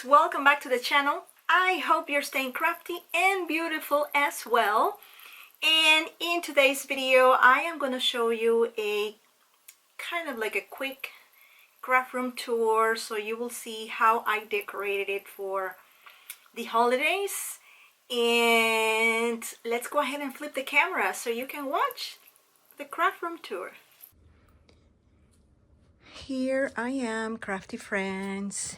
welcome back to the channel. I hope you're staying crafty and beautiful as well. And in today's video I am going to show you a kind of like a quick craft room tour, so you will see how I decorated it for the holidays. And let's go ahead and flip the camera so you can watch the craft room tour. Here I am, crafty friends.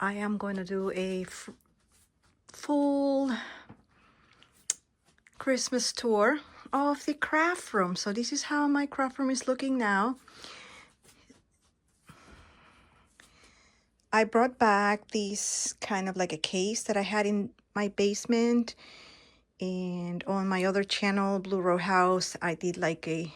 I am going to do a full Christmas tour of the craft room. So this is how my craft room is looking now. I brought back this kind of like a case that I had in my basement, and on my other channel, Blue Row House, I did like a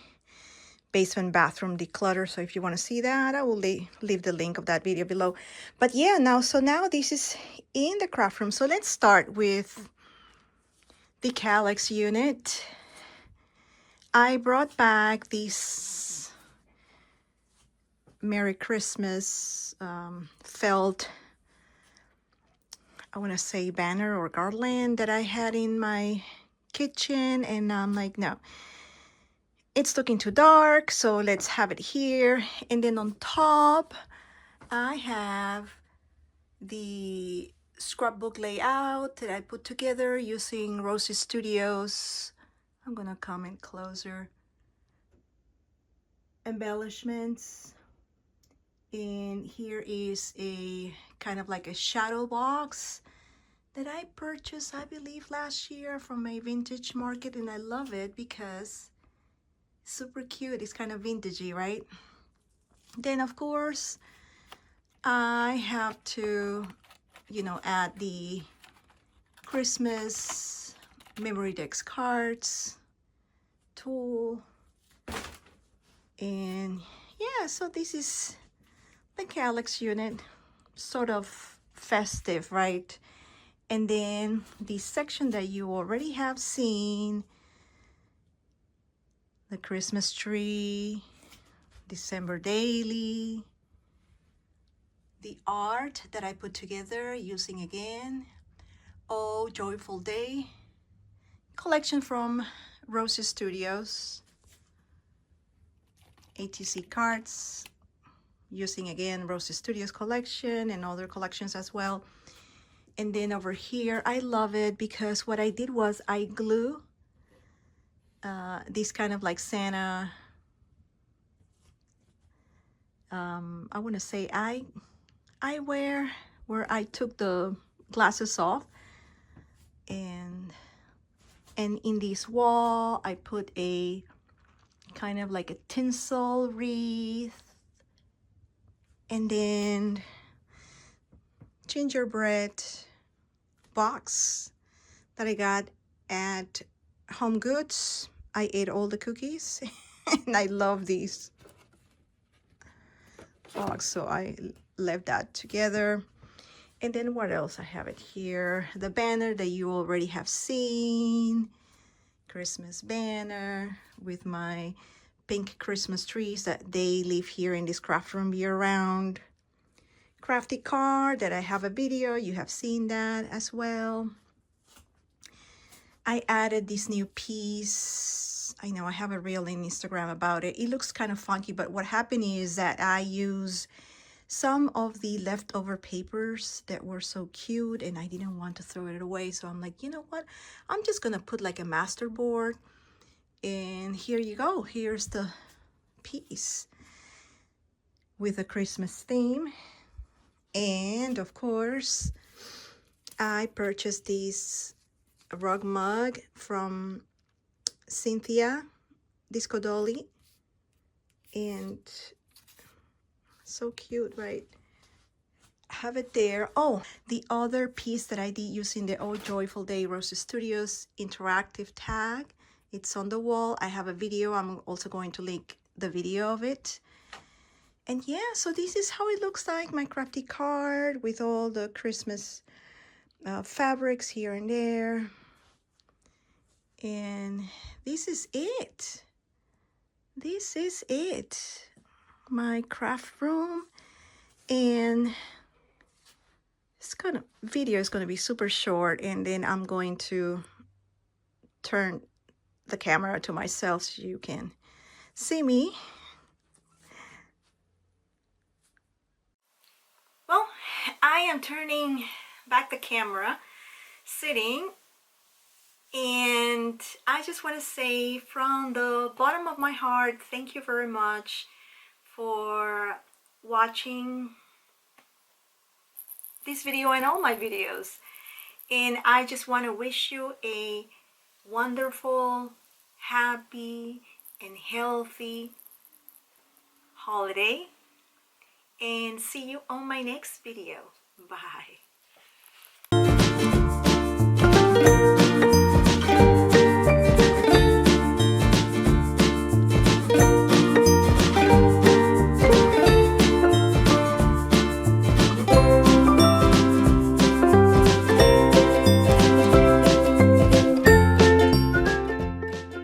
basement bathroom declutter. So if you want to see that, I will leave the link of that video below. But yeah, now this is in the craft room. So let's start with the Calyx unit. I brought back this Merry Christmas felt, I want to say banner or garland that I had in my kitchen, and I'm like, no, it's looking too dark, so let's have it here. And then on top I have the scrapbook layout that I put together using Rosy Studios. I'm gonna come in closer. Embellishments. And here is a kind of like a shadow box that I purchased, I believe, last year from a vintage market, and I love it because it's super cute. It's kind of vintagey, right? Then of course I have to, add the Christmas memory decks cards tool. And yeah, so this is the Calyx unit, sort of festive, right? And then the section that you already have seen, the Christmas tree, December daily, the art that I put together using, again, Oh Joyful Day collection from Rosy Studios, ATC cards using, again, Rosy Studios collection and other collections as well. And then over here, I love it because what I did was I glue this kind of like Santa, I want to say eyewear, where I took the glasses off, and in this wall I put a kind of like a tinsel wreath, and then gingerbread box that I got at Home Goods. I ate all the cookies and I love these box, so I left that together. And then what else? I have it here, the banner that you already have seen, Christmas banner with my pink Christmas trees that they live here in this craft room year round. Crafty card that I have a video, you have seen that as well. I added this new piece. I know I have a reel in Instagram about it. It looks kind of funky, but what happened is that I use some of the leftover papers that were so cute, and I didn't want to throw it away. So I'm like, you know what? I'm just gonna put like a master board, and here you go. Here's the piece with a Christmas theme. And of course, I purchased this rug mug from Cynthia Disco Dolly, and so cute, right? Have it there. Oh, the other piece that I did using the Oh Joyful Day Rosy Studios interactive tag, it's on the wall. I have a video. I'm also going to link the video of it. And yeah, so this is how it looks like, my crafty card with all the Christmas fabrics here and there. And this is it. This is it. My craft room. And Video is gonna be super short, and then I'm going to turn the camera to myself so you can see me. Well, I am turning back the camera, sitting, and I just want to say from the bottom of my heart, thank you very much for watching this video and all my videos. And I just want to wish you a wonderful, happy, and healthy holiday. And see you on my next video. Bye.